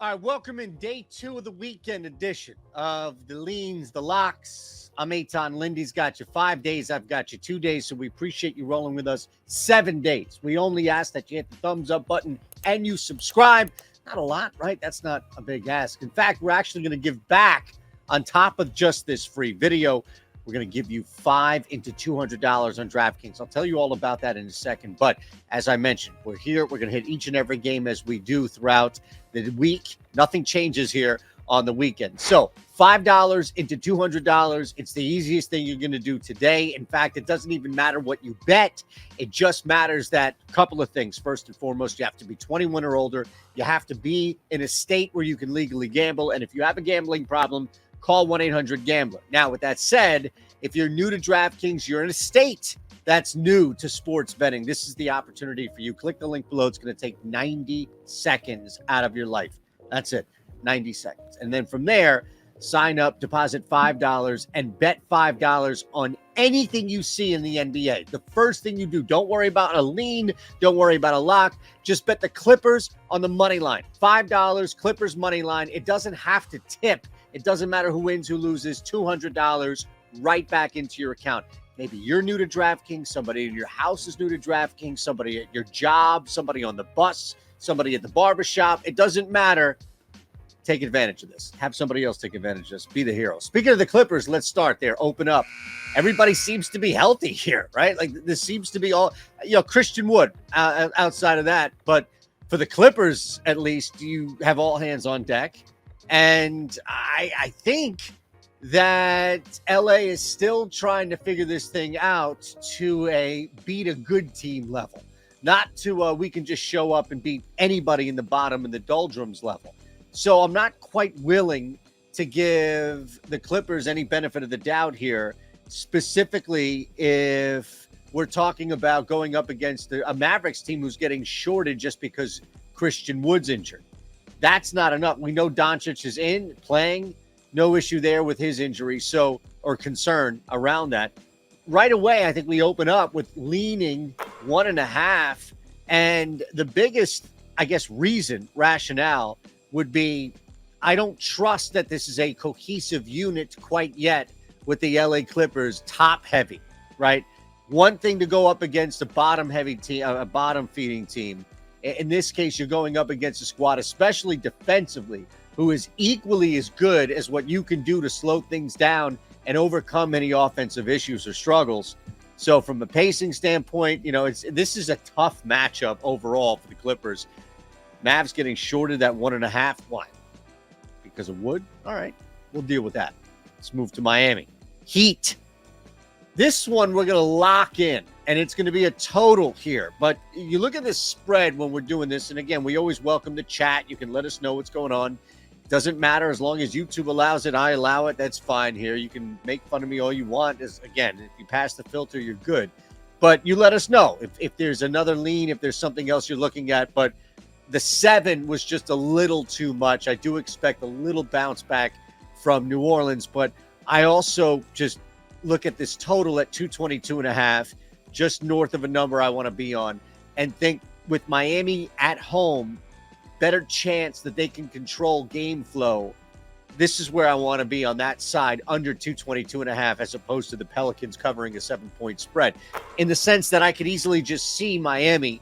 All right, welcome in day 2 of the weekend edition of the Leans, the Locks. I'm Eytan. Lindy's got you 5 days. I've got you 2 days, so we appreciate you rolling with us 7 days. We only ask that you hit the thumbs up button and you subscribe. Not a lot, right? That's not a big ask. In fact, we're actually going to give back on top of just this free video. We're going to give you $5 into $200 on DraftKings. I'll tell you all about that in a second. But as I mentioned, we're here. We're going to hit each and every game as we do throughout the week. Nothing changes here on the weekend. So $5 into $200. It's the easiest thing you're going to do today. In fact, it doesn't even matter what you bet. It just matters that a couple of things. First and foremost, you have to be 21 or older. You have to be in a state where you can legally gamble. And if you have a gambling problem, call 1-800-GAMBLER. Now, with that said, if you're new to DraftKings, you're in a state that's new to sports betting, this is the opportunity for you. Click the link below. It's going to take 90 seconds out of your life. That's it, 90 seconds. And then from there, sign up, deposit $5, and bet $5 on anything you see in the NBA. The first thing you do, don't worry about a lean, don't worry about a lock. Just bet the Clippers on the money line. $5, Clippers money line. It doesn't have to tip. It doesn't matter who wins, who loses, $200 right back into your account. Maybe you're new to DraftKings, somebody in your house is new to DraftKings, somebody at your job, somebody on the bus, somebody at the barbershop. It doesn't matter. Take advantage of this. Have somebody else take advantage of this. Be the hero. Speaking of the Clippers, let's start there. Open up. Everybody seems to be healthy here, right? Like this seems to be all, Christian Wood outside of that. But for the Clippers, at least, you have all hands on deck. And I think that LA is still trying to figure this thing out to a beat a good team level, not to we can just show up and beat anybody in the bottom in the doldrums level. So I'm not quite willing to give the Clippers any benefit of the doubt here, specifically if we're talking about going up against a Mavericks team who's getting shorted just because Christian Wood's injured. That's not enough. We know Doncic is in, playing. No issue there with his injury, or concern around that. Right away, I think we open up with leaning 1.5. And the biggest, rationale would be I don't trust that this is a cohesive unit quite yet with the LA Clippers top heavy, right? One thing to go up against a bottom heavy team, a bottom feeding team. In this case, you're going up against a squad, especially defensively, who is equally as good as what you can do to slow things down and overcome any offensive issues or struggles. So from a pacing standpoint, this is a tough matchup overall for the Clippers. Mavs getting shorted at 1.5. Why? Because of Wood? All right, we'll deal with that. Let's move to Miami. Heat. This one we're going to lock in, and it's going to be a total here. But you look at this spread when we're doing this, and again, we always welcome the chat. You can let us know what's going on. Doesn't matter as long as YouTube allows it, I allow it. That's fine here. You can make fun of me all you want. Again, if you pass the filter, you're good. But you let us know if there's another lean, if there's something else you're looking at. But the 7 was just a little too much. I do expect a little bounce back from New Orleans, but I also just look at this total at 222.5, just north of a number I want to be on, and think with Miami at home, better chance that they can control game flow. This is where I want to be on that side, under 222.5, as opposed to the Pelicans covering a 7-point spread, in the sense that I could easily just see Miami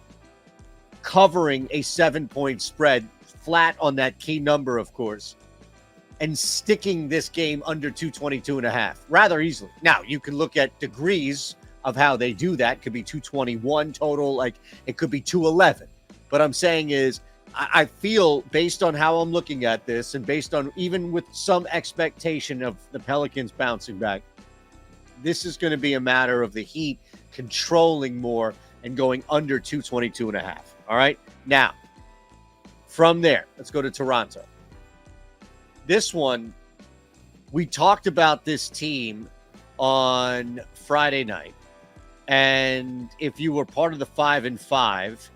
covering a 7-point spread, flat on that key number, of course, and sticking this game under 222.5 rather easily. Now, you can look at degrees of how they do that. Could be 221 total, like it could be 211. But I'm saying is, I feel based on how I'm looking at this, and based on even with some expectation of the Pelicans bouncing back, this is going to be a matter of the Heat controlling more and going under 222.5. All right. Now, from there, let's go to Toronto. This one, we talked about this team on Friday night. And if you were part of the 5-5,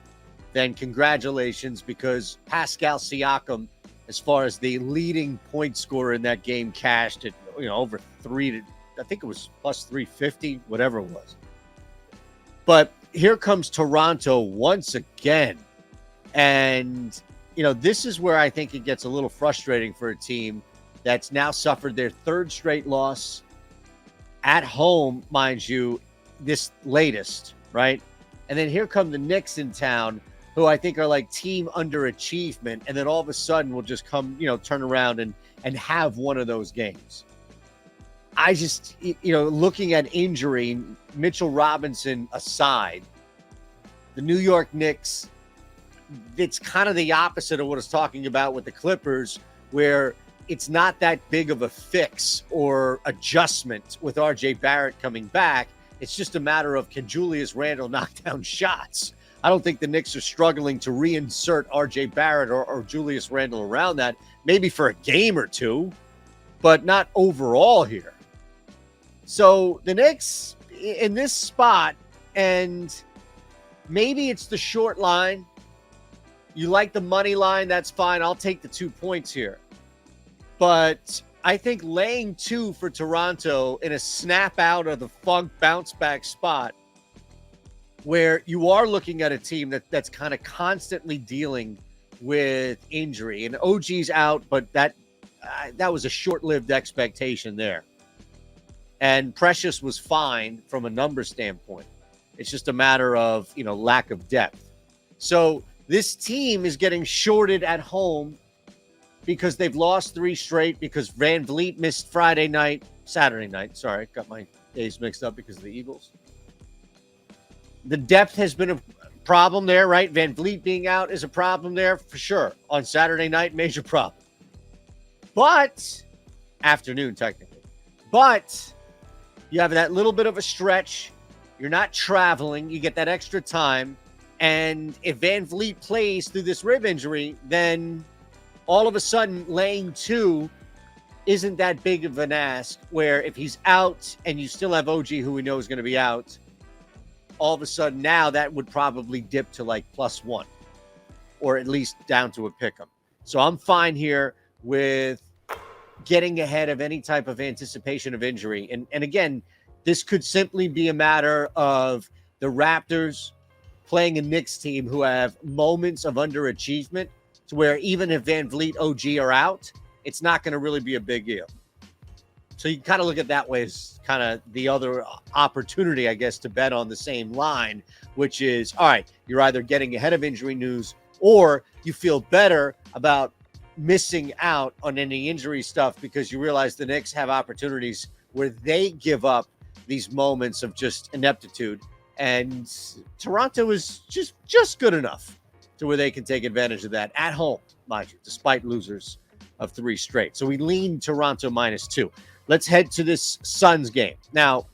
then congratulations, because Pascal Siakam, as far as the leading point scorer in that game, cashed at over 3 to, I think it was plus 350, whatever it was. But here comes Toronto once again. And this is where I think it gets a little frustrating for a team that's now suffered their third straight loss at home, mind you, this latest, right? And then here come the Knicks in town, who I think are like team underachievement, and then all of a sudden will just come, turn around and have one of those games. I just, looking at injury, Mitchell Robinson aside, the New York Knicks, it's kind of the opposite of what I was talking about with the Clippers, where it's not that big of a fix or adjustment with RJ Barrett coming back. It's just a matter of, can Julius Randle knock down shots? I don't think the Knicks are struggling to reinsert RJ Barrett or Julius Randle around that, maybe for a game or two, but not overall here. So the Knicks in this spot, and maybe it's the short line. You like the money line, that's fine. I'll take the 2 points here. But I think laying 2 for Toronto in a snap out of the funk bounce back spot, where you are looking at a team that's kind of constantly dealing with injury. And OG's out, but that was a short-lived expectation there. And Precious was fine from a number standpoint. It's just a matter of, lack of depth. So this team is getting shorted at home because they've lost 3 straight, because Van Vliet missed Saturday night. Sorry, got my days mixed up because of the Eagles. The depth has been a problem there, right? Van Vliet being out is a problem there for sure. On Saturday night, major problem. But, afternoon technically. But, you have that little bit of a stretch. You're not traveling. You get that extra time. And if Van Vliet plays through this rib injury, then all of a sudden laying 2 isn't that big of an ask, where if he's out and you still have OG, who we know is going to be out, all of a sudden now that would probably dip to like +1, or at least down to a pick'em. So I'm fine here with getting ahead of any type of anticipation of injury. And again, this could simply be a matter of the Raptors playing a Knicks team who have moments of underachievement, to where even if Van Vliet, OG are out, it's not going to really be a big deal. So you kind of look at that way as kind of the other opportunity, I guess, to bet on the same line, which is, all right, you're either getting ahead of injury news, or you feel better about missing out on any injury stuff because you realize the Knicks have opportunities where they give up these moments of just ineptitude. And Toronto is just good enough to where they can take advantage of that at home, mind you, despite losers of 3 straight. So we lean Toronto -2. Let's head to this Suns game. Now,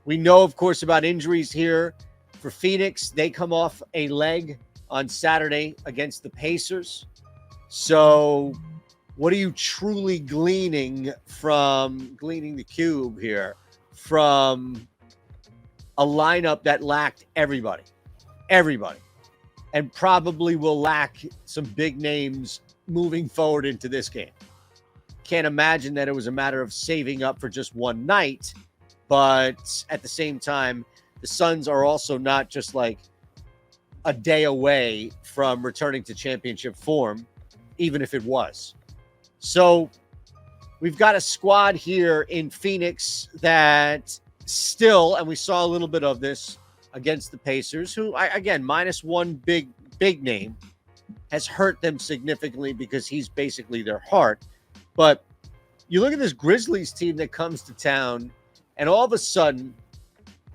we know, of course, about injuries here for Phoenix. They come off a leg on Saturday against the Pacers. So what are you truly gleaning the cube here from a lineup that lacked everybody, and probably will lack some big names moving forward into this game? Can't imagine that it was a matter of saving up for just one night, but at the same time, the Suns are also not just like a day away from returning to championship form, even if it was. So we've got a squad here in Phoenix that still, and we saw a little bit of this against the Pacers, who, again, -1 big name has hurt them significantly because he's basically their heart. But you look at this Grizzlies team that comes to town, and all of a sudden,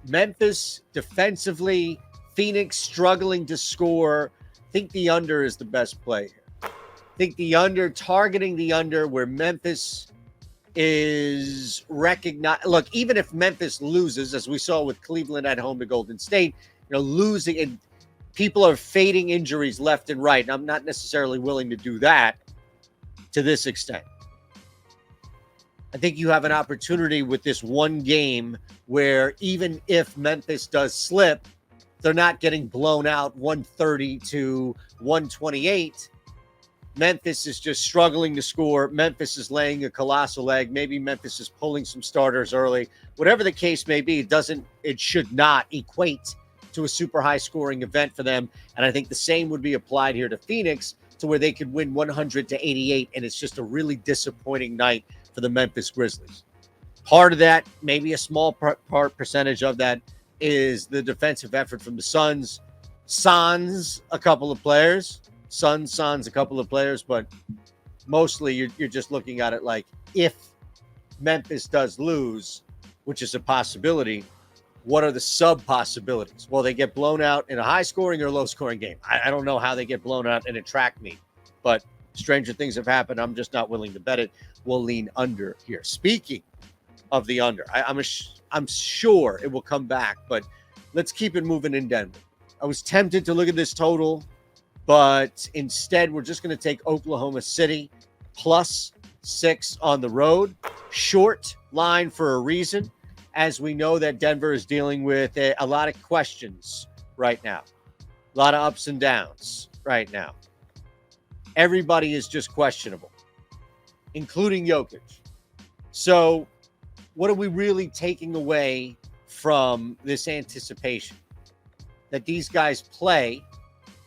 Memphis defensively, Phoenix struggling to score. I think the under is the best play here. I think the under, targeting the under, where Memphis is recognized. Look, even if Memphis loses, as we saw with Cleveland at home to Golden State, losing, and people are fading injuries left and right. And I'm not necessarily willing to do that to this extent. I think you have an opportunity with this one game where even if Memphis does slip, they're not getting blown out 130 to 128. Memphis is just struggling to score. Memphis is laying a colossal egg. Maybe Memphis is pulling some starters early. Whatever the case may be, it should not equate to a super high scoring event for them. And I think the same would be applied here to Phoenix, to where they could win 100-88, and it's just a really disappointing night for the Memphis Grizzlies. Part of that, maybe a small percentage of that, is the defensive effort from the Suns. Suns, a couple of players, but mostly you're just looking at it like, if Memphis does lose, which is a possibility, what are the sub possibilities? Well, they get blown out in a high scoring or low scoring game. I don't know how they get blown out in a track meet, but stranger things have happened. I'm just not willing to bet it. We'll lean under here. Speaking of the under, I'm sure it will come back, but let's keep it moving in Denver. I was tempted to look at this total, but instead we're just going to take Oklahoma City +6 on the road. Short line for a reason, as we know that Denver is dealing with a lot of questions right now, a lot of ups and downs right now. Everybody is just questionable, including Jokic. So what are we really taking away from this anticipation? That these guys play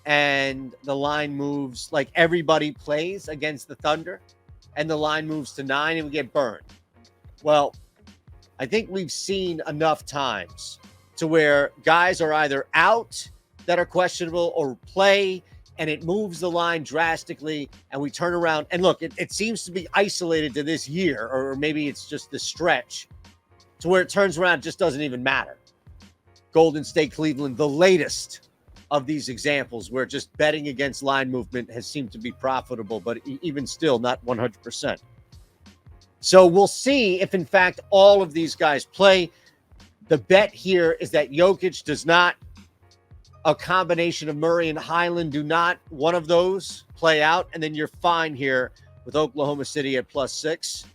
and the line moves, like everybody plays against the Thunder, and the line moves to 9 and we get burned. Well, I think we've seen enough times to where guys are either out that are questionable or play and it moves the line drastically and we turn around. And look, it seems to be isolated to this year, or maybe it's just the stretch to where it turns around, it just doesn't even matter. Golden State, Cleveland, the latest of these examples where just betting against line movement has seemed to be profitable, but even still not 100%. So we'll see if, in fact, all of these guys play. The bet here is that Jokic does not, a combination of Murray and Highland do not, one of those play out, and then you're fine here with Oklahoma City at +6,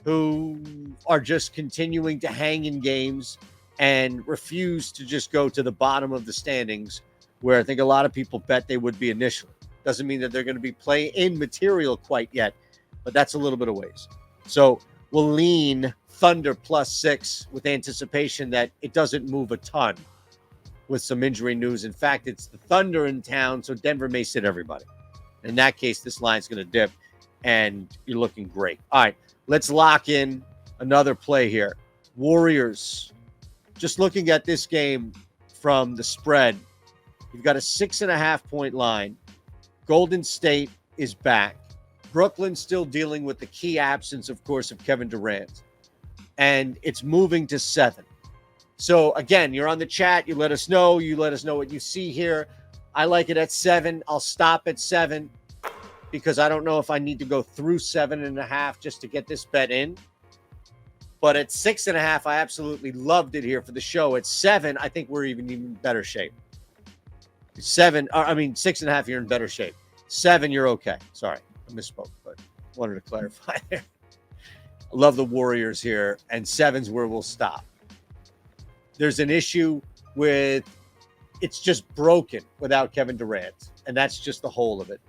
who are just continuing to hang in games and refuse to just go to the bottom of the standings, where I think a lot of people bet they would be initially. Doesn't mean that they're going to be play-in material quite yet, but that's a little bit of ways. So we'll lean Thunder +6 with anticipation that it doesn't move a ton with some injury news. In fact, it's the Thunder in town, so Denver may sit everybody. In that case, this line's going to dip, and you're looking great. All right, let's lock in another play here. Warriors. Just looking at this game from the spread, you've got a 6.5-point line. Golden State is back. Brooklyn still dealing with the key absence, of course, of Kevin Durant. And it's moving to 7. So, again, you're on the chat. You let us know. You let us know what you see here. I like it at 7. I'll stop at 7 because I don't know if I need to go through 7.5 just to get this bet in. But at 6.5, I absolutely loved it here for the show. At 7, I think we're even better shape. 6.5, you're in better shape. 7, you're okay. Sorry, I misspoke, but wanted to clarify there. I love the Warriors here, and 7's where we'll stop. There's an issue with it's just broken without Kevin Durant, and that's just the whole of it.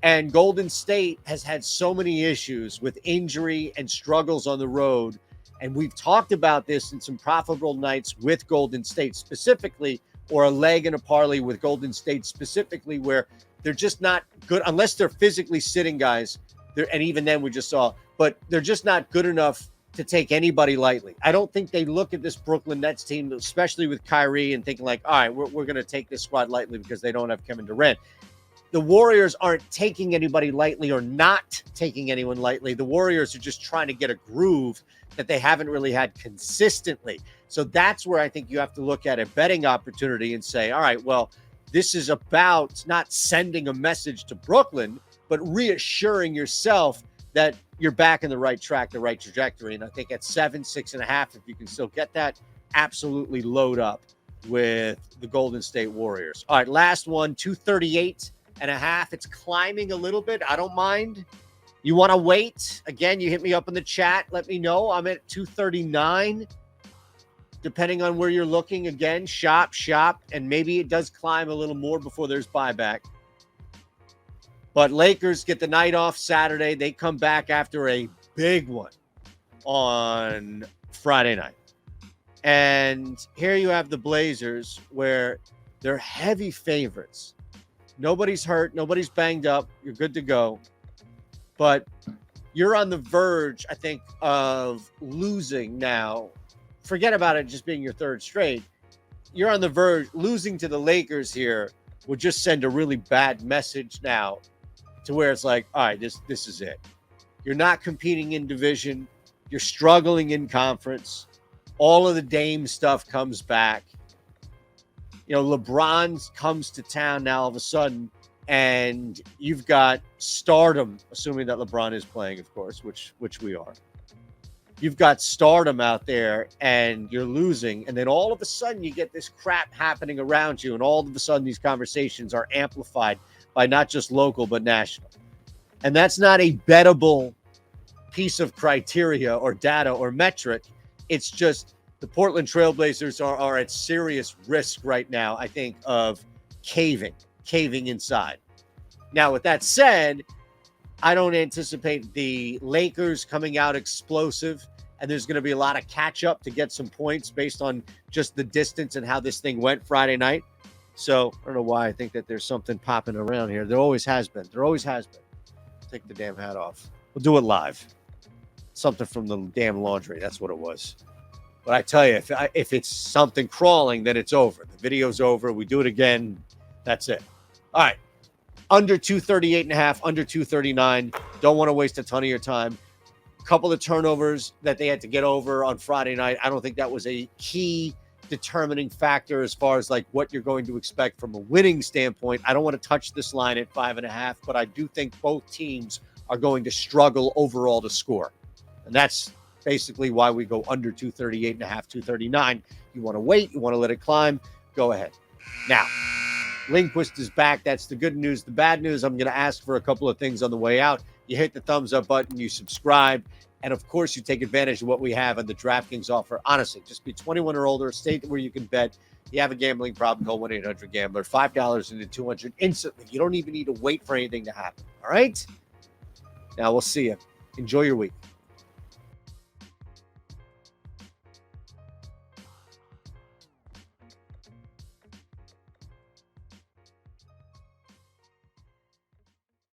And Golden State has had so many issues with injury and struggles on the road. And we've talked about this in some profitable nights with Golden State specifically, or a leg in a parlay with Golden State specifically, where they're just not good unless they're physically sitting guys. And even then we just saw, but they're just not good enough to take anybody lightly. I don't think they look at this Brooklyn Nets team, especially with Kyrie, and thinking like, all right, we're going to take this squad lightly because they don't have Kevin Durant. The Warriors aren't taking anybody lightly or not taking anyone lightly. The Warriors are just trying to get a groove that they haven't really had consistently. So that's where I think you have to look at a betting opportunity and say, all right, well, this is about not sending a message to Brooklyn, but reassuring yourself that you're back in the right track, the right trajectory. And I think at 7, 6.5, if you can still get that, absolutely load up with the Golden State Warriors. All right, last one, 238.5. It's climbing a little bit. I don't mind. You want to wait? Again, you hit me up in the chat. Let me know. I'm at 239. Depending on where you're looking, again, shop, and maybe it does climb a little more before there's buyback. But Lakers get the night off Saturday. They come back after a big one on Friday night. And here you have the Blazers, where they're heavy favorites Nobody's hurt. Nobody's banged up. You're good to go. But you're on the verge, I think, of losing now. Forget about it just being your third straight. You're on the verge. Losing to the Lakers here would just send a really bad message now to where it's like, all right, this is it. You're not competing in division. You're struggling in conference. All of the Dame stuff comes back. You know, LeBron comes to town now all of a sudden, and you've got stardom, assuming that LeBron is playing, of course, which we are. You've got stardom out there, and you're losing, and then all of a sudden you get this crap happening around you, and all of a sudden these conversations are amplified by not just local but national. And that's not a bettable piece of criteria or data or metric. It's just the Portland Trailblazers are at serious risk right now, I think, of caving inside. Now, with that said, I don't anticipate the Lakers coming out explosive, and there's going to be a lot of catch up to get some points based on just the distance and how this thing went Friday night. So I don't know why I think that there's something popping around here. There always has been. Take the damn hat off. We'll do it live. Something from the damn laundry. That's what it was. But I tell you, if it's something crawling, then it's over. The video's over. We do it again. That's it. All right. Under 238.5, under 239. Don't want to waste a ton of your time. A couple of turnovers that they had to get over on Friday night. I don't think that was a key determining factor as far as like what you're going to expect from a winning standpoint. I don't want to touch this line at 5.5, but I do think both teams are going to struggle overall to score. And that's basically why we go under 238.5, 239. You want to wait, you want to let it climb, go ahead. Now, Lindquist is back. That's the good news. The bad news, I'm going to ask for a couple of things on the way out. You hit the thumbs up button, you subscribe, and of course, you take advantage of what we have on the DraftKings offer. Honestly, just be 21 or older, state where you can bet. You have a gambling problem, call 1-800-GAMBLER. $5 into 200 instantly. You don't even need to wait for anything to happen. All right? Now, we'll see you. Enjoy your week.